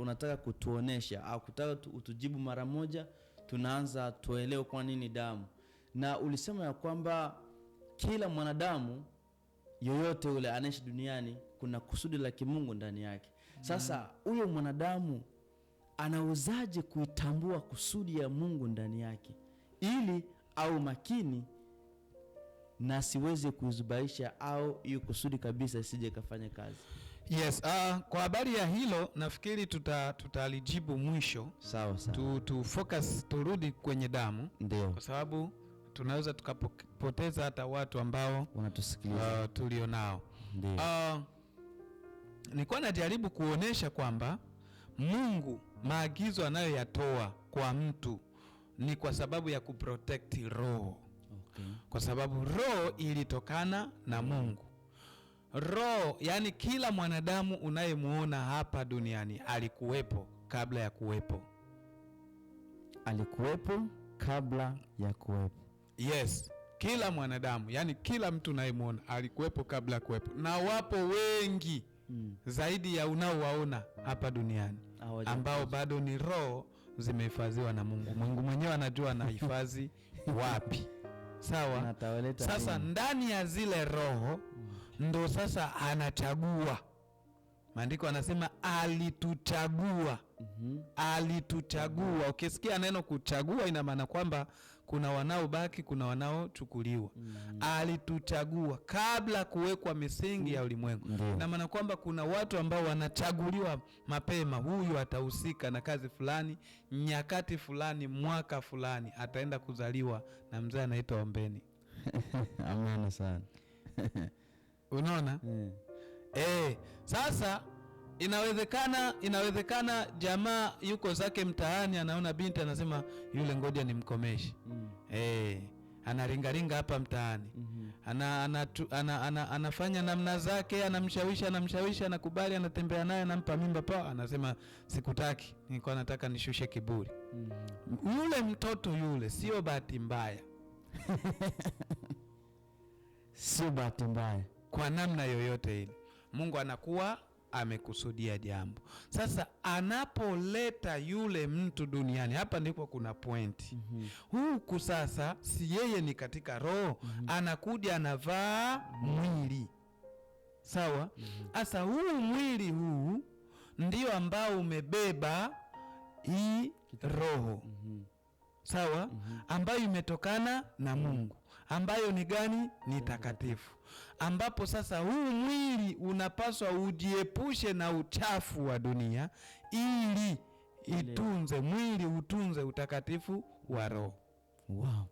unataka kutuonesha au kutaka utujibu mara moja, tunaanza tuelewe kwa nini damu. Na ulisema ya kwamba kila mwanadamu yoyote ule anaishi duniani kuna kusudi la kimungu ndani yake. Sasa huyo mwanadamu anawezaje kuitambua kusudi ya Mungu ndani yake ili au makini na siweze kuzubaisha au hiyo kusudi kabisa isije kafanya kazi? Yes, kwa habari ya hilo nafikiri tutalijibu mwisho. Sawa sawa. Tu focus, turudi kwenye damu. Ndio. Kwa sababu tunaweza tukapoteza hata watu ambao wanatusikiliza tulio nao. Ndio. Nilikuwa najaribu kuonesha kwamba Mungu maagizo anayoyatoa kwa mtu ni kwa sababu ya kuprotect roho. Okay. Kwa sababu roho ilitokana na Mungu. Roho, yani kila mwanadamu unayemuona hapa duniani alikuwepo kabla ya kuwepo. Alikuwepo kabla ya kuwepo. Yes, kila mwanadamu, yani kila mtu unayemuona alikuwepo kabla ya kuwepo. Na wapo wengi zaidi ya unaowaona hapa duniani ambao bado ni roho zimehifadhiwa na Mungu. Mungu mwenyewe anajua anahifadhi wapi. Sawa? Sasa ndani ya zile roho ndo sasa anachagua. Maandiko anasema alituchagua. Alituchagua. Ukisikia neno kuchagua ina maana kwamba kuna wanaobaki, kuna wanaochukuliwa. Alituchagua kabla kuwekwa misingi ya ulimwengu. Ina maana kwamba kuna watu ambao wanachaguliwa mapema. Huyu atahusika na kazi fulani, nyakati fulani, mwaka fulani ataenda kuzaliwa na mzee anaitwa Ombeni. Amina sana. Unaona? Sasa inawezekana jamaa yuko zake mtaani, anaona binti, anasema yule ngoja nimkomeshe. Anaringaringa hapa mtaani. Anafanya namna zake, anamshawishi, anakubali, anatembea naye, anampa mimba pa, anasema sikutaki, nilikuwa nataka nishushe kiburi. Yule mtoto yule sio bahati mbaya. Sio bahati mbaya kwa namna yoyote ile. Mungu anakuwa amekusudia jambo. Sasa anapoleta yule mtu duniani, hapa ndipo kuna pointi. Huku sasa si yeye ni katika roho, anakuja anavaa mwili. Sawa? Sasa huu mwili huu ndio ambao umebeba hii roho. Sawa? Ambayo imetokana na Mungu, ambayo ni gani? Ni takatifu. Ambapo sasa huu mwili unapaswa ujiepushe na uchafu wa dunia ili itunze mwili, utunze utakatifu wa roho. Wow.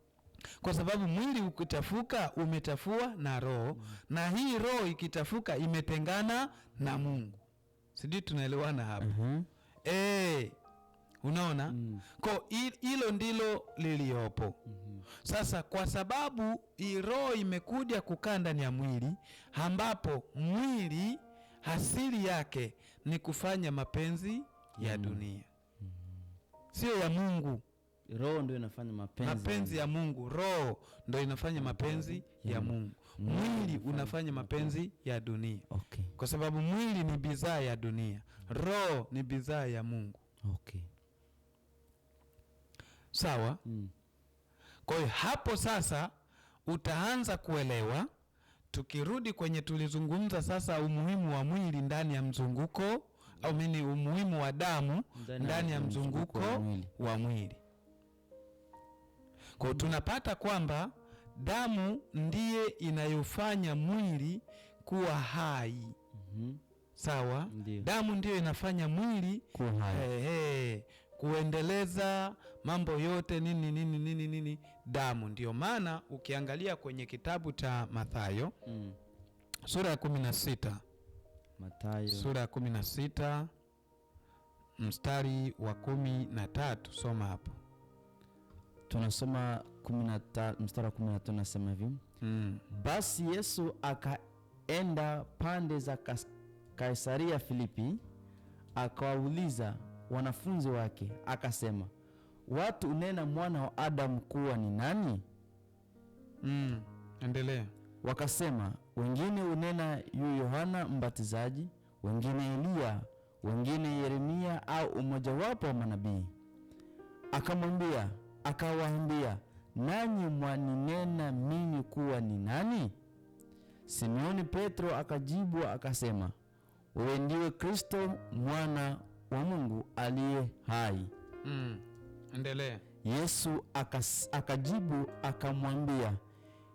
Kwa sababu mwili ukichafuka umechafua na roho, na hii roho ikichafuka imetengana na Mungu. Sijui tunaelewana hapa? Unaona? Kwa hilo ndilo liliopo. Sasa kwa sababu roho imekuja kukaa ndani ya mwili, ambapo mwili asili yake ni kufanya mapenzi ya dunia. Sio ya Mungu. Roho ndio inafanya mapenzi ya Mungu. Roho ndio inafanya mapenzi ya Mungu. Mwili unafanya mapenzi ya dunia. Okay. Kwa sababu mwili ni bidhaa ya dunia. Roho ni bidhaa ya Mungu. Okay. Sawa? Kwa hiyo hapo sasa utaanza kuelewa. Tukirudi kwenye tulizungumza sasa umuhimu wa mwili ndani ya mzunguko, au umuhimu wa damu ndani ya mzunguko wa mwili. Kwa hiyo tunapata kwamba damu ndiye inayofanya mwili kuwa hai. Sawa? Damu ndiyo inafanya mwili kuwa hai. Kuendeleza mambo yote nini. Damu ndio maana ukiangalia kwenye kitabu cha Mathayo sura ya 16. Mathayo sura ya 16 mstari wa 13. Soma hapo. Tunasoma mstari wa 13, nasema hivi. Basi Yesu akaenda pande za Kaisaria Filipi, akawauliza wanafunzi wake akasema, watu unena mwana wa Adamu kuwa ni nani? Endelea. Wakasema, wengine unena yu Yohana Mbatizaji, wengine Elia, wengine Yeremia au umojawapo wa manabii. Akawaambia, nanyi mwaninena mimi kuwa ni nani? Simeoni Petro akajibu akasema, wewe ndiwe Kristo mwana wa Mungu aliye hai. Endelea. Yesu akajibu akamwambia,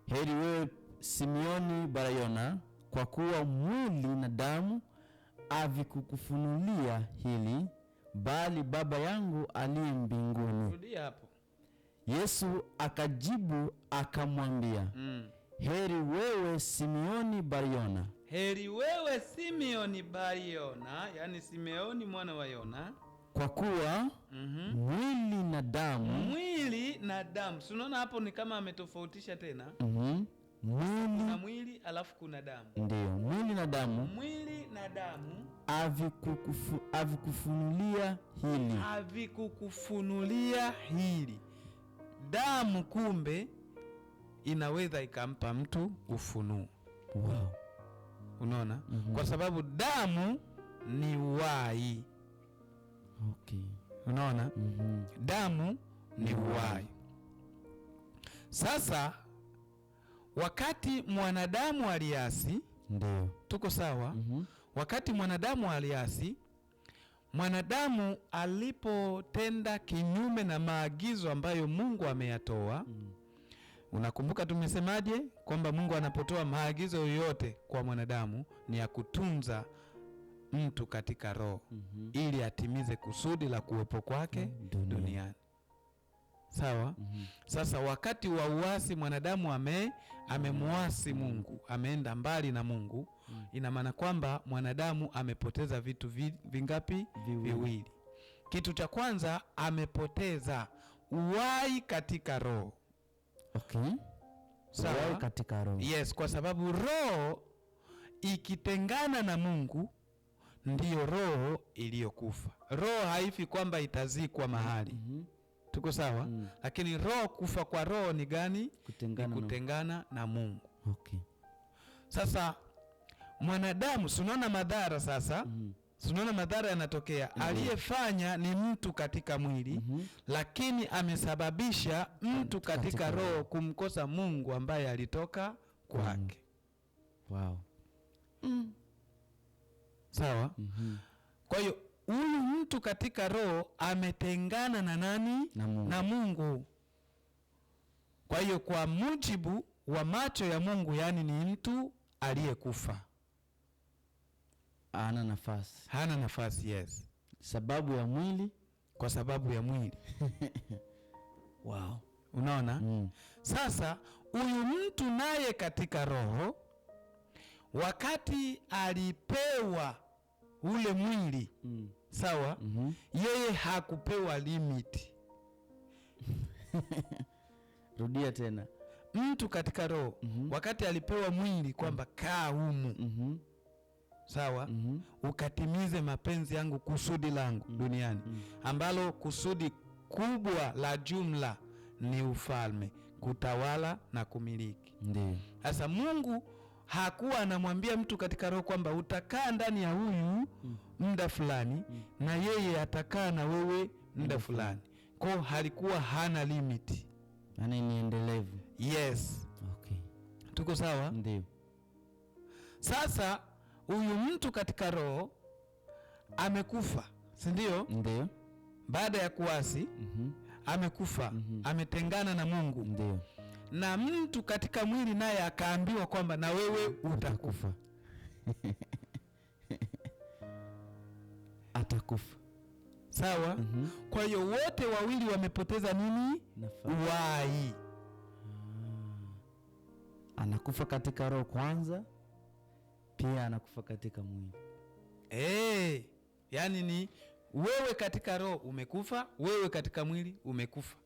heri wewe Simeoni Barayona, kwa kuwa mwili na damu havikukufunulia hili, bali Baba yangu aliye mbinguni. Rudia hapo. Yesu akajibu akamwambia, heri wewe Simeoni Barayona. Heri wewe Simeoni Barayona, yani Simeoni mwana wa Yona, kwa kuwa mwili na damu. Unaona hapo ni kama ametofautisha tena. Kuna mwili alafu kuna damu. Ndio, mwili na damu havikukufunulia hili. Damu kumbe inaweza ikampa mtu ufunuo. Wow. Unaona? Kwa sababu damu ni uhai. Okay. Unaona? Damu ni uhai. Sasa wakati mwanadamu aliasi, ndio. Tuko sawa? Wakati mwanadamu aliasi, mwanadamu alipotenda kinyume na maagizo ambayo Mungu ameyatoa. Unakumbuka tumesemaje? Kwamba Mungu anapotoa maagizo yoyote kwa mwanadamu ni ya kutunza mtu katika roho, ili atimize kusudi la kuwepo kwake duniani. Sawa? Sasa wakati wa uasi mwanadamu amemuasi Mungu, ameenda mbali na Mungu. Ina maana kwamba mwanadamu amepoteza vitu vingapi? Viwili. Kitu cha kwanza, amepoteza uhai katika roho. Okay. Sawa? Uhai katika roho. Yes, kwa sababu roho ikitengana na Mungu ndiyo roho iliyokufa. Roho haifi kwamba itazikwa mahali. Tuko sawa? Lakini roho, kufa kwa roho ni gani? Kutengana na Mungu. Okay. Sasa mwanadamu, sunaona madhara sasa. Sunaona madhara yanatokea. Aliyefanya ni mtu katika mwili, lakini amesababisha mtu katika roho kumkosa Mungu ambaye alitoka kwake. Wow. Sawa? Kwa hiyo huyu mtu katika roho ametengana na nani? Na Mungu. Kwa hiyo kwa mujibu wa macho ya Mungu, yani ni mtu aliyekufa. Hana nafasi, yes. Sababu ya mwili? Kwa sababu ya mwili. Wow. Unaona? Sasa huyu mtu naye katika roho, wakati alipewa ule mwili, sawa? Yeye hakupewa limit. Rudia tena. Mtu katika roho, wakati alipewa mwili kwamba kaa humu, sawa? Ukatimize mapenzi yangu, kusudi langu duniani, ambalo kusudi kubwa la jumla ni ufalme, kutawala na kumiliki. Ndiyo. Sasa Mungu hakuwa anamwambia mtu katika roho kwamba utakaa ndani ya huyu muda fulani na yeye atakaa na wewe muda fulani. Kwa hiyo halikuwa hana limit. Yaani ni endelevu. Yes. Okay. Tuko sawa? Ndiyo. Sasa huyu mtu katika roho amekufa, si ndio? Ndiyo. Baada ya kuasi, amekufa, ametengana na Mungu. Ndiyo. Na mtu katika mwili naye akaambiwa kwamba na wewe utakufa. Atakufa. Sawa? Kwa hiyo wote wawili wamepoteza nini? Uhai. Anakufa katika roho kwanza, pia anakufa katika mwili. Yaani ni wewe katika roho umekufa, wewe katika mwili umekufa.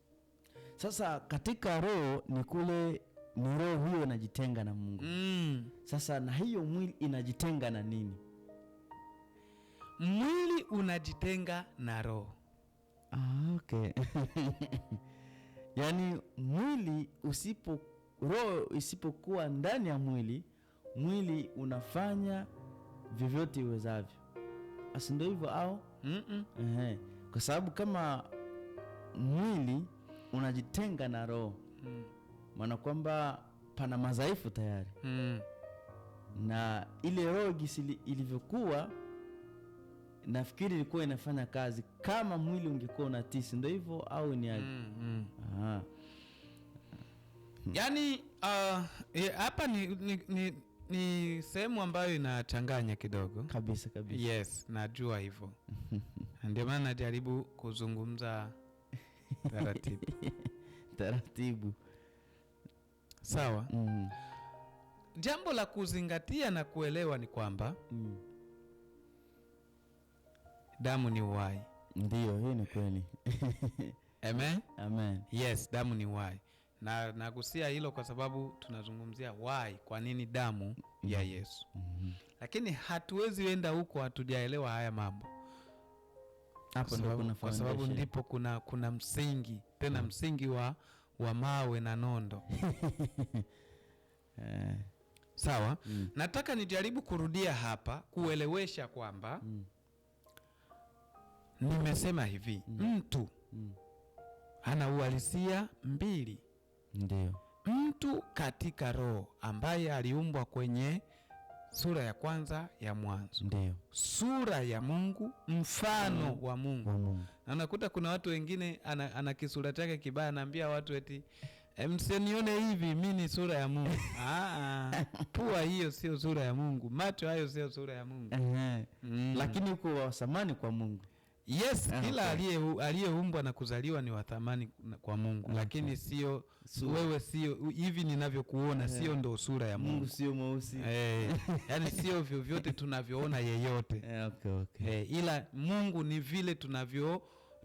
Sasa katika roho ni kule, ni roho hiyo inajitenga na Mungu. Sasa na hiyo mwili inajitenga na nini? Mwili unajitenga na roho. Okay. Yaani mwili roho isipokuwa ndani ya mwili, mwili unafanya vyovyote iwezavyo. asi ndio hivyo au? Mm-mm. Kwa sababu kama mwili unajitenga na roho, maana kwamba pana madhaifu tayari. Na ile roho gisi ilivyokuwa, nafikiri ilikuwa inafanya kazi kama mwili ungekuwa unatisi, ndio hivyo au ni aje? Yaani hapa ni sehemu ambayo inachanganya kidogo kabisa. Yes, najua hivyo. Ndio maana najaribu kuzungumza taratibu. Sawa. Jambo la kuzingatia na kuelewa ni kwamba damu ni uhai. Ndio, hiyo ni kweli. Amen. Yes, damu ni uhai. Na nagusia hilo kwa sababu tunazungumzia why, kwa nini damu ya Yesu. Lakini hatuwezi enda huko hatujaelewa haya mambo. Hapo ndio kuna kwa sababu ndipo kuna msingi, tena msingi wa mawe na nondo. Sawa? Nataka nijaribu kurudia hapa kuelewesha kwamba nimesema hivi, mtu ana uhalisia mbili. Ndio. Mtu katika roho ambaye aliumbwa kwenye sura ya kwanza ya Mwanzo. Ndio. Sura ya Mungu, mfano wa Mungu. Na unakuta kuna watu wengine ana kisura chake kibaya, anaambia watu eti msinione hivi, mimi ni sura ya Mungu. Pua hiyo sio sura ya Mungu, macho hayo sio sura ya Mungu. Lakini uko wa thamani kwa Mungu. Yes, kila aliyeumbwa na kuzaliwa ni wa thamani kwa Mungu. Lakini sio wewe, sio hivi ninavyokuona, sio ndo sura ya Mungu. Mungu sio mweusi. Yaani sio vyovyote tunavyoona yeyote. Okay. Ila Mungu ni vile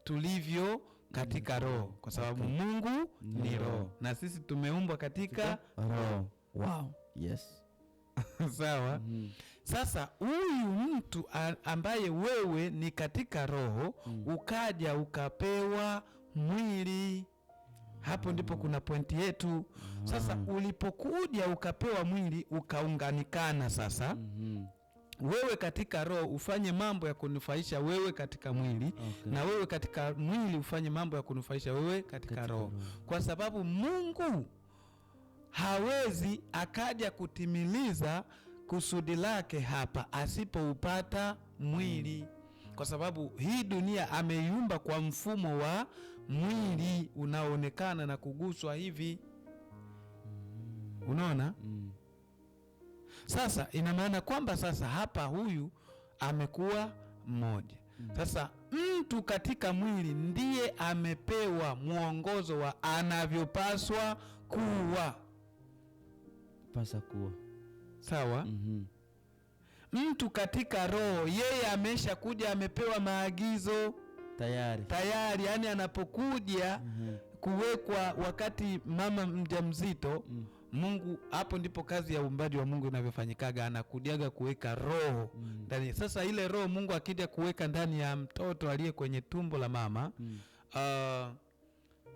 tulivyo katika roho, kwa sababu Mungu ni roho na sisi tumeumbwa katika roho. Wow. Yes. Sawa. Sasa huyu mtu ambaye wewe ni katika roho, ukaja ukapewa mwili. Hapo ndipo kuna pointi yetu. Sasa ulipokuja ukapewa mwili, ukaunganikana sasa. Wewe katika roho ufanye mambo ya kunufaisha wewe katika mwili, na wewe katika mwili ufanye mambo ya kunufaisha wewe katika roho. Kwa sababu Mungu hawezi akaja kutimiliza kusudi lake hapa asipoupata mwili, kwa sababu hii dunia ameiumba kwa mfumo wa mwili unaoonekana na kuguswa hivi. Unaona? Sasa ina maana kwamba sasa hapa huyu amekuwa mmoja. Sasa mtu katika mwili ndiye amepewa mwongozo wa anavyopaswa kuwa. Sawa? Mtu katika roho yeye amesha kuja amepewa maagizo tayari. Yani anapokuja kuwekwa wakati mama mjamzito, Mungu, hapo ndipo kazi ya uumbaji wa Mungu inavyofanyikaga, anakujaga kuweka roho ndani. Sasa ile roho Mungu akija kuweka ndani ya mtoto aliye kwenye tumbo la mama,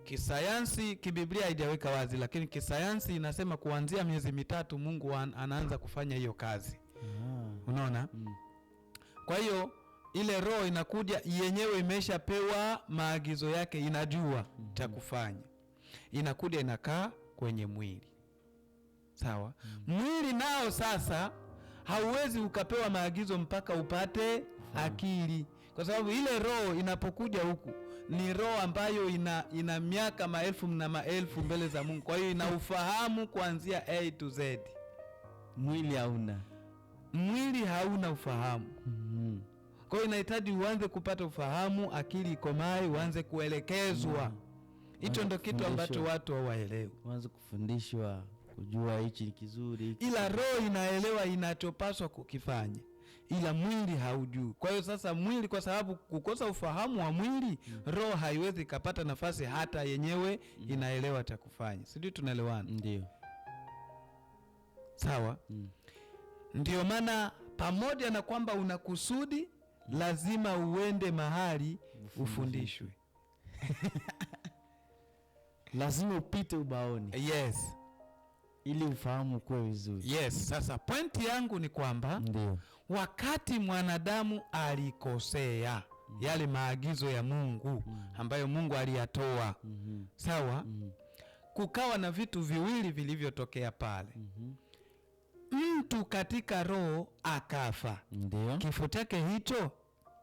kisayansi, kibiblia haijaweka wazi, lakini kisayansi inasema kuanzia miezi mitatu Mungu anaanza kufanya hiyo kazi. Unaona? Kwa hiyo ile roho inakuja yenyewe imeshapewa maagizo yake, inajua cha kufanya. Inakuja inakaa kwenye mwili. Sawa? Mwili nao sasa hauwezi ukapewa maagizo mpaka upate akili, kwa sababu ile roho inapokuja huku ni roho ambayo ina miaka maelfu na maelfu mbele za Mungu. Kwa hiyo ina ufahamu kuanzia A to Z. Mwili hauna ufahamu. Kwa hiyo inahitaji uanze kupata ufahamu, akili ikomae, uanze kuelekezwa. Hicho ndo kitu ambacho watu hawaelewi. Uanze kufundishwa kujua hichi ni kizuri. Ila roho inaelewa inachopaswa kukifanya, ila mwili haujui. Kwa hiyo sasa mwili, kwa sababu kukosa ufahamu wa mwili, roho haiwezi kapata nafasi hata yenyewe inaelewa cha kufanya. Sijui tunaelewana? Ndio. Sawa? Ndio maana pamoja na kwamba una kusudi, lazima uende mahali ufundishwe. Lazima upite ubaoni. Yes. ili ufahamu kuwe vizuri. Yes, sasa pointi yangu ni kwamba Ndio. wakati mwanadamu alikosea yale maagizo ya Mungu ambayo Mungu aliyatoa, sawa, kukawa na vitu viwili vilivyotokea pale. Mtu katika roho akafa. Ndio. Kifo chake hicho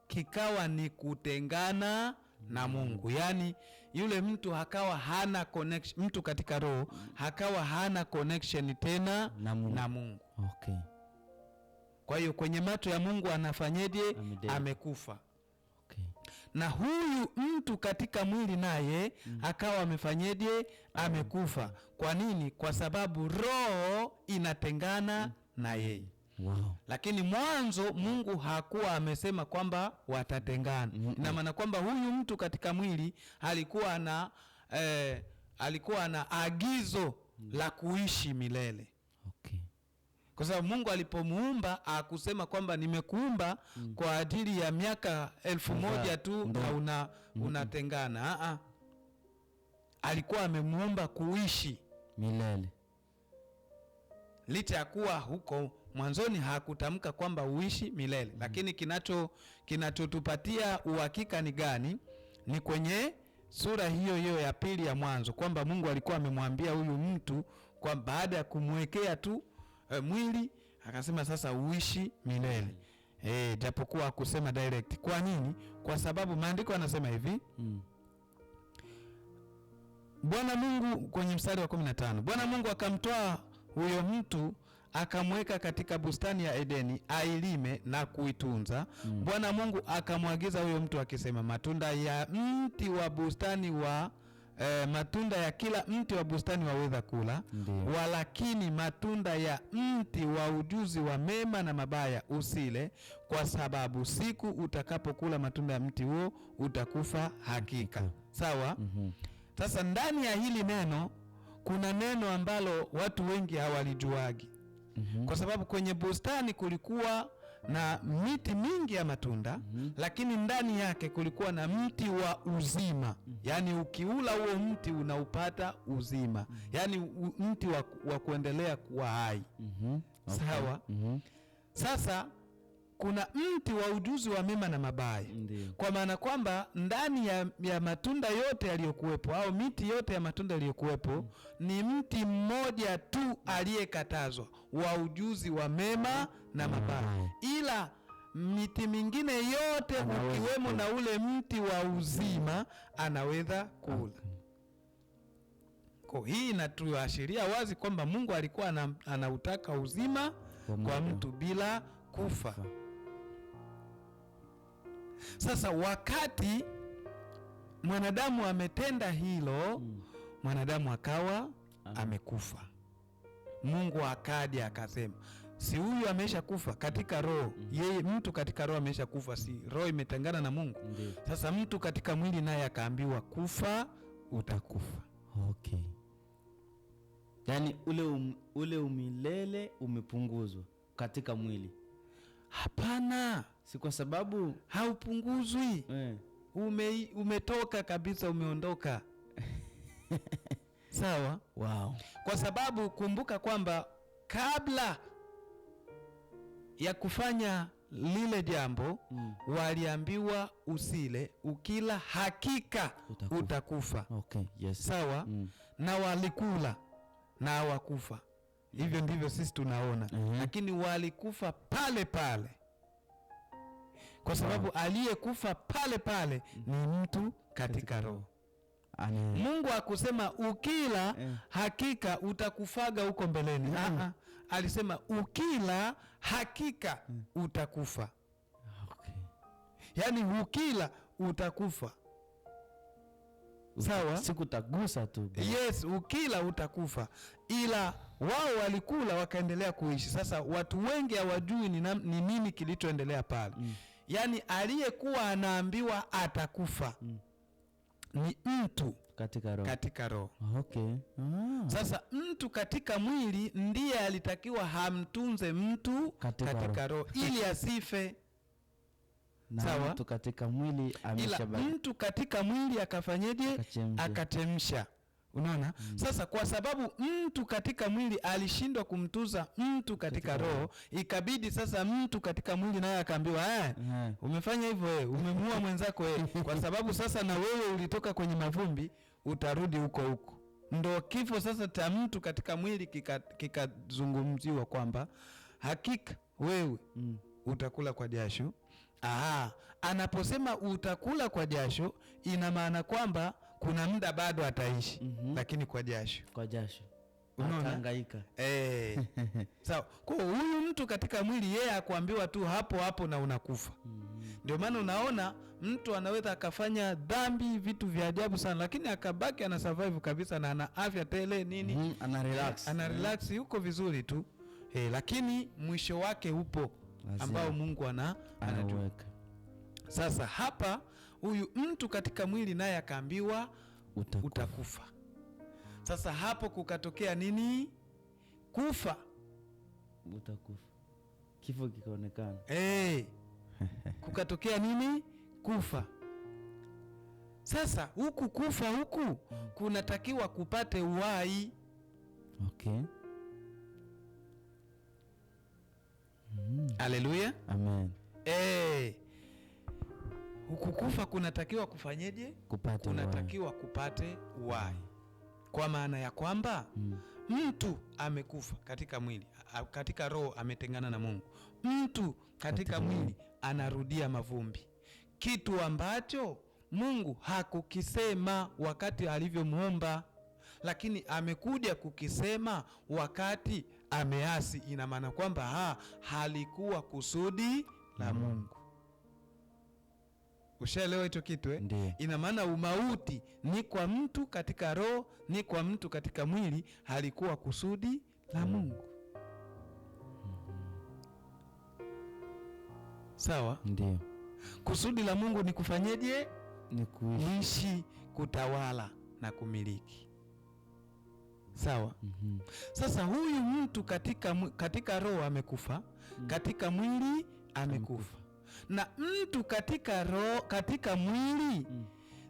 kikawa ni kutengana na Mungu. Yaani yule mtu hakawa hana connection, mtu katika roho hakawa hana connection tena na Mungu. Okay. Kwa hiyo kwenye macho ya Mungu anafanyeje? Amekufa. Okay. Na huyu mtu katika mwili naye akawa amefanyeje? Amekufa. Kwa nini? Kwa sababu roho inatengana na yeye. Wow. Lakini mwanzo Mungu hakuwa amesema kwamba watatengana. Ina maana kwamba huyu mtu katika mwili alikuwa na agizo la kuishi milele. Okay. Kwa sababu Mungu alipomuumba akusema kwamba nimekuumba kwa ajili ya miaka 1000 tu na unatengana. Alikuwa amemuumba kuishi milele. Licha ya kuwa huko mwanzoni hakutamka kwamba uishi milele. Lakini kinachotupatia uhakika ni gani? Ni kwenye sura hiyo hiyo ya pili ya Mwanzo, kwamba Mungu alikuwa amemwambia huyu mtu kwa baada ya kumwekea tu mwili akasema sasa uishi milele. Japokuwa hakusema direct. Kwa nini? Kwa sababu maandiko yanasema hivi. Bwana Mungu kwenye mstari wa 15. Bwana Mungu akamtoa huyo mtu akamweka katika bustani ya Edeni ailime na kuitunza. Bwana Mungu akamwagiza huyo mtu akisema, matunda ya mti wa bustani matunda ya kila mti wa bustani waweza kula, walakini matunda ya mti wa ujuzi wa mema na mabaya usile, kwa sababu siku utakapokula matunda ya mti huo utakufa hakika. Sawa? Sasa ndani ya hili neno kuna neno ambalo watu wengi hawalijuagi. Kwa sababu kwenye bustani kulikuwa na miti mingi ya matunda, lakini ndani yake kulikuwa na mti wa uzima. Yaani ukiula huo mti unaupata uzima. Yaani mti wa kuendelea kuwa hai. Okay. Sawa? Sasa kuna mti wa ujuzi wa mema na mabaya. Kwa maana kwamba ndani ya matunda yote yaliyokuwepo au miti yote ya matunda yaliyokuwepo ni mti mmoja tu aliyekatazwa, wa ujuzi wa mema na mabaya. Ila miti mingine yote ukiwemo na ule mti wa uzima anaweza kula. Kwa hii inatuashiria wazi kwamba Mungu alikuwa anautaka uzima kwa mtu bila kufa. Sasa wakati mwanadamu ametenda hilo, mwanadamu akawa amekufa. Mungu akaja akasema, si huyu amesha kufa katika roho? Yeye mtu katika roho amesha kufa, si roho imetengana na Mungu? Sasa mtu katika mwili naye akaambiwa, kufa utakufa. Okay. Yaani ule umilele umepunguzwa katika mwili. Hapana, si kwa sababu haupunguzwi. Umetoka kabisa, umeondoka. Sawa? Wow. Kwa sababu kumbuka kwamba kabla ya kufanya lile jambo waliambiwa usile, ukila hakika utakufa. Okay, yes. Sawa? Na walikula na hawakufa. Hivyo ndivyo sisi tunaona. Lakini walikufa pale pale. Kwa sababu aliyekufa pale pale ni mtu katika roho. Mungu hakusema ukila hakika utakufaga huko mbeleni. Alisema ukila hakika utakufa. Okay. Yaani ukila utakufa. Sawa? Sikutagusa tu. Yes, ukila utakufa. Ila wao walikula wakaendelea kuishi. Sasa watu wengi hawajui ni nini kilichoendelea pale. Yaani aliyekuwa anaambiwa atakufa ni mtu katika roho. Okay. Sasa mtu katika mwili ndiye alitakiwa hamtunze mtu katika roho ili asife. Sawa? Mtu katika mwili ila mtu katika mwili akafanyeje? Akachemsha. Unaona? Sasa kwa sababu mtu katika mwili alishindwa kumtuza mtu katika roho, ikabidi sasa mtu katika mwili naye akaambiwa umefanya hivyo wewe, umemuua mwenzako wewe, kwa sababu sasa na wewe ulitoka kwenye mavumbi, utarudi huko huko. Ndo kifo sasa cha mtu katika mwili kikazungumziwa kwamba hakika wewe utakula kwa jasho. Anaposema utakula kwa jasho, ina maana kwamba kuna muda bado ataishi, lakini kwa jasho. Kwa jasho. Atahangaika. Sawa. Kwa huyu mtu katika mwili yeye hakuambiwa tu hapo hapo na unakufa. Ndio maana unaona mtu anaweza akafanya dhambi, vitu vya ajabu sana, lakini akabaki ana survive kabisa na ana afya tele nini? Ana relax yuko vizuri tu. Lakini mwisho wake upo ambao Mungu anaweka. Sasa hapa huyu mtu katika mwili naye akaambiwa utakufa. Sasa hapo kukatokea nini? Kufa. Utakufa. Kifo kikaonekana. Kukatokea nini? Kufa. Sasa huku kufa huku kunatakiwa kupate uhai. Okay. Haleluya. Amen. Huku kufa kunatakiwa kufanyeje? Kunatakiwa kupate uhai. Kwa maana ya kwamba mtu amekufa katika mwili, katika roho ametengana na Mungu. Mtu katika mwili anarudia mavumbi, kitu ambacho Mungu hakukisema wakati alivyomuomba, lakini amekuja kukisema wakati ameasi. Ina maana kwamba halikuwa kusudi la Mungu. Ushaelewa hicho kitu Ina maana umauti ni kwa mtu katika roho, ni kwa mtu katika mwili, halikuwa kusudi la Mungu. Sawa? Ndio. Kusudi la Mungu ni kufanyeje? Ni kuishi, kutawala na kumiliki. Sawa? Sasa huyu mtu katika roho amekufa, katika mwili amekufa. Na mtu katika roho, katika mwili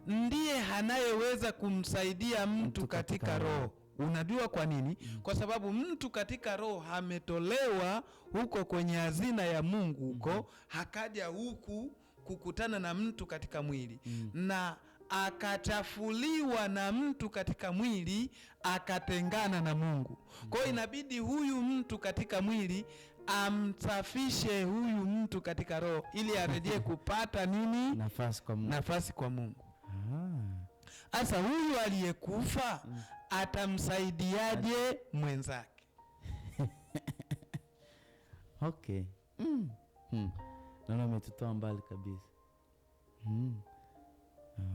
ndiye anayeweza kumsaidia mtu katika roho. Unajua kwa nini? Kwa sababu mtu katika roho ametolewa huko kwenye hazina ya Mungu huko, hakaja huku kukutana na mtu katika mwili, na akachafuliwa na mtu katika mwili, akatengana na Mungu. Kwa hiyo inabidi huyu mtu katika mwili amsafishe huyu mtu katika roho ili arejee kupata nini? Nafasi kwa Mungu. Sasa huyu aliyekufa atamsaidiaje mwenzake? Okay. Naona umetutoa mbali kabisa.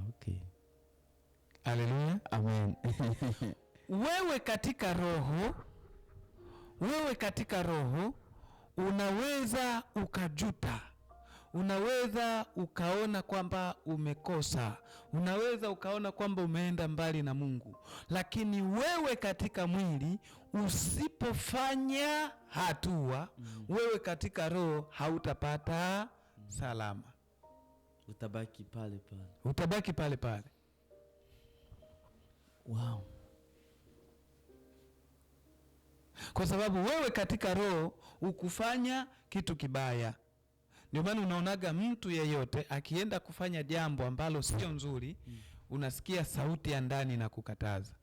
Okay. Haleluya. Amen. Wewe katika roho unaweza ukajuta, unaweza ukaona kwamba umekosa, unaweza ukaona kwamba umeenda mbali na Mungu, lakini wewe katika mwili usipofanya hatua, wewe katika roho hautapata salama. Utabaki pale pale. Wow. Kwa sababu wewe katika roho ukufanya kitu kibaya. Ndio maana unaonaga mtu yeyote akienda kufanya jambo ambalo sio nzuri, unasikia sauti ya ndani na kukataza.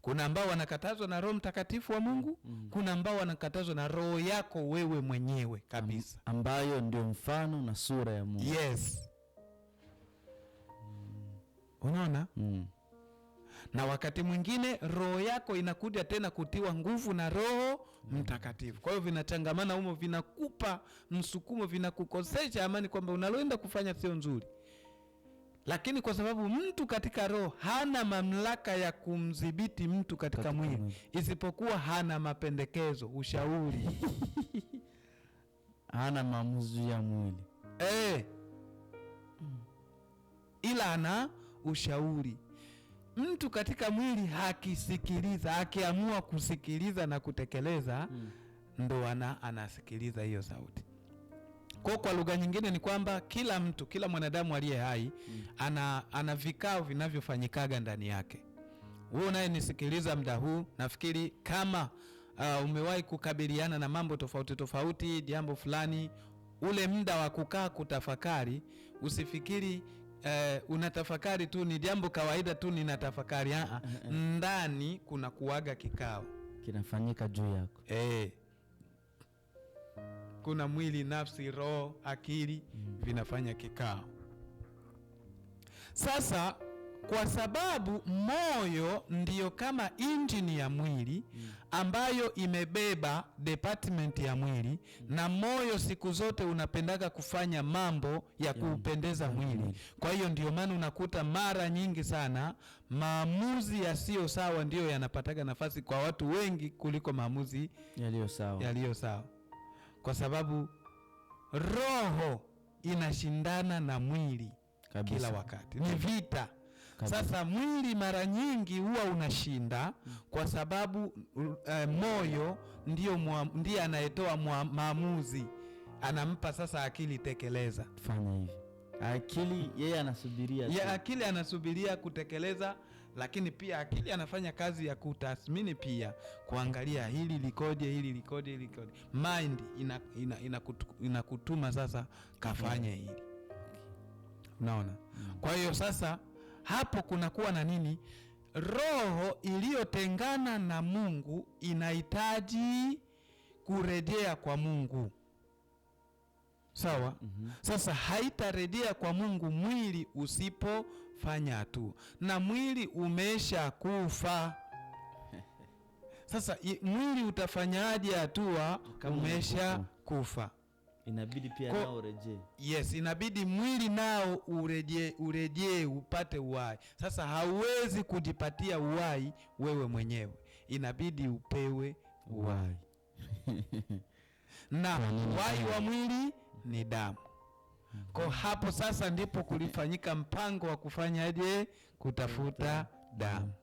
Kuna ambao wanakatazwa na Roho Mtakatifu wa Mungu, kuna ambao wanakatazwa na roho yako wewe mwenyewe kabisa, ambayo ndio mfano na sura ya Mungu. Yes. Unaona? Na wakati mwingine roho yako inakuja tena kutiwa nguvu na Roho Mtakatifu. Kwa hiyo vinachangamana humo, vinakupa msukumo, vinakukosesha amani kwamba unaloenda kufanya sio nzuri. Lakini kwa sababu mtu katika roho hana mamlaka ya kumdhibiti mtu katika mwili, isipokuwa hana mapendekezo, ushauri. Hana maamuzi ya mwili. Ila ana ushauri. Mtu katika mwili hakisikiliza, akiamua kusikiliza na kutekeleza, ndo anasikiliza hiyo sauti. Kwa lugha nyingine ni kwamba kila mwanadamu aliye hai ana vikao vinavyofanyikaga ndani yake. wewe unayenisikiliza muda huu, nafikiri kama umewahi kukabiliana na mambo tofauti tofauti, jambo fulani, ule muda wa kukaa kutafakari, usifikiri unatafakari tu ni jambo kawaida tu ninatafakari. Ndani kuna kuaga kikao kinafanyika juu yako. Kuna mwili, nafsi, roho, akili vinafanya kikao. Sasa kwa sababu moyo ndiyo kama injini ya mwili ambayo imebeba department ya mwili, na moyo siku zote unapendaga kufanya mambo ya kuupendeza mwili. Kwa hiyo ndio maana unakuta mara nyingi sana maamuzi yasiyo sawa ndiyo yanapataga nafasi kwa watu wengi kuliko maamuzi yaliyo sawa. Kwa sababu roho inashindana na mwili kabisa. Kila wakati ni vita kabisa. Sasa mwili mara nyingi huwa unashinda kwa sababu moyo ndiye anayetoa maamuzi, anampa sasa akili tekeleza, fanya hivi. Akili yeye anasubiria akili anasubiria kutekeleza, lakini pia akili anafanya kazi ya kutathmini, pia kuangalia hili likoje. Mind inakutuma sasa kafanye hili. Unaona? Kwa hiyo sasa hapo kunakuwa na nini? Roho iliyotengana na Mungu inahitaji kurejea kwa Mungu. Sawa? Sasa haitarejea kwa Mungu mwili usipofanya hatua, na mwili umesha kufa. Sasa mwili utafanyaje hatua? Umesha kufa. Inabidi pia nao urejee. Yes, inabidi mwili nao urejee upate uhai. Sasa hauwezi kujipatia uhai wewe mwenyewe, inabidi upewe uhai. Na uhai wa mwili ni damu. Kwa hapo sasa ndipo kulifanyika mpango wa kufanyaje? Kutafuta damu.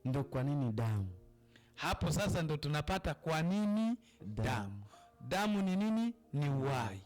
Ndio kwa nini damu? Hapo sasa ndo tunapata kwa nini damu. Damu ni nini? Ni uhai.